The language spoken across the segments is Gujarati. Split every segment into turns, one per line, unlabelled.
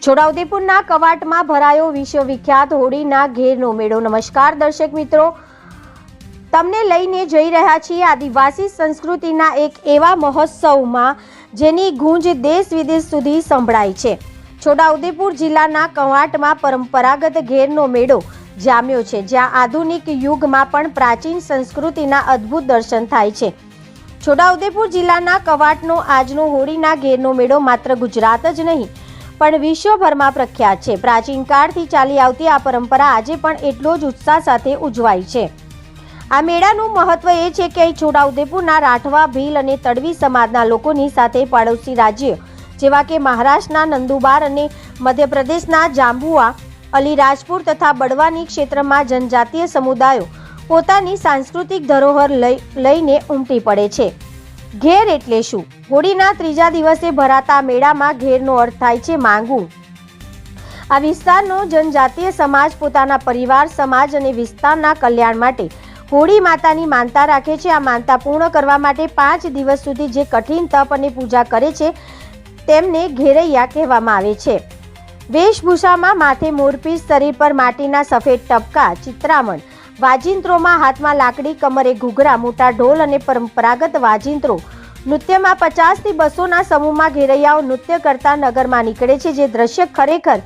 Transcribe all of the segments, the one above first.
છોટાઉદેપુરના કવાંટમાં ભરાયો વિશ્વવિખ્યાત હોળીના ઘેરનો મેળો। નમસ્કાર દર્શક મિત્રો, તમને લઈને જઈ રહ્યા છીએ આદિવાસી સંસ્કૃતિના એક એવા મહોત્સવમાં જેની ગૂંજ દેશ વિદેશ સુધી સંભળાય છે। છોટાઉદેપુર જિલ્લાના કવાંટમાં પરંપરાગત ઘેરનો મેળો જામ્યો છે, જ્યાં આધુનિક યુગમાં પણ પ્રાચીન સંસ્કૃતિના અદ્ભુત દર્શન થાય છે। છોટાઉદેપુર જિલ્લાના કવાંટનો આજનો હોળીના ઘેરનો મેળો માત્ર ગુજરાત જ નહીં પણ વિશ્વભરમાં પ્રખ્યાત છે। પ્રાચીન કાળથી ચાલી આવતી આ પરંપરા આજે પણ એટલો જ ઉત્સાહ સાથે ઉજવાય છે। આ મેળાનું મહત્વ એ છે કે અહીં છોટાઉદેપુરના રાઠવા, ભીલ અને તડવી સમાજના લોકોની સાથે પાડોશી રાજ્ય જેવા કે મહારાષ્ટ્રના નંદુબાર અને મધ્યપ્રદેશના જાંબુઆ, અલીરાજપુર તથા બડવાની ક્ષેત્રમાં જનજાતીય સમુદાયો પોતાની સાંસ્કૃતિક ધરોહર લઈને ઉમટી પડે છે। ઘેર એટલે શું? હોળીના ત્રીજા દિવસે ભરાતા મેળામાં ઘેરનો અર્થ થાય છે માંગવું। આ વિસ્તારનો જનજાતીય સમાજ પોતાના પરિવાર, સમાજ અને વિસ્તારના કલ્યાણ માટે હોળી માતાની માનતા રાખે છે। આ માનતા પૂર્ણ કરવા માટે 5 દિવસ સુધી જે કઠિન તપ અને પૂજા કરે છે તેમને ઘેરૈયા કહેવામાં આવે છે। વેશભૂષામાં માથે મોરપીંછ, શરીર પર માટીના સફેદ ટપકા, ચિત્રામણ, વાજિંત્રોમાં હાથમાં લાકડી, કમરે ઘૂઘરા, મોટા ઢોલ અને પરંપરાગત વાજિંત્રો, નૃત્યમાં 50 થી 200ના સમૂહમાં ઘેરૈયાઓ નૃત્ય કરતા નગરમાં નીકળે છે, જે દ્રશ્ય ખરેખર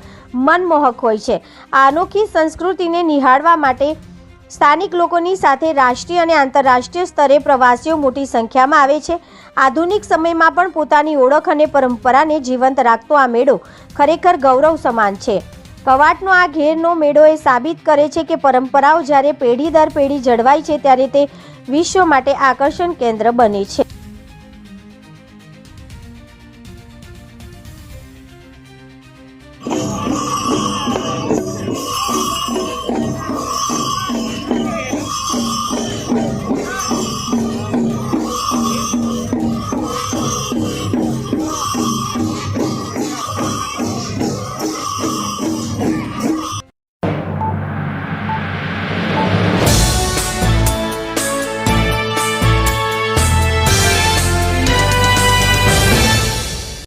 મનમોહક હોય છે। આ અનોખી સંસ્કૃતિને નિહાળવા માટે સ્થાનિક લોકોની સાથે રાષ્ટ્રીય અને આંતરરાષ્ટ્રીય સ્તરે પ્રવાસીઓ મોટી સંખ્યામાં આવે છે। આધુનિક સમયમાં પણ પોતાની ઓળખ અને પરંપરાને જીવંત રાખતો આ મેળો ખરેખર ગૌરવ સમાન છે। કવાંટનો આ ઘેરનો મેળો એ સાબિત કરે છે કે પરંપરાઓ જ્યારે પેઢી દર પેઢી જળવાય છે ત્યારે તે વિશ્વ માટે આકર્ષણ કેન્દ્ર બને છે।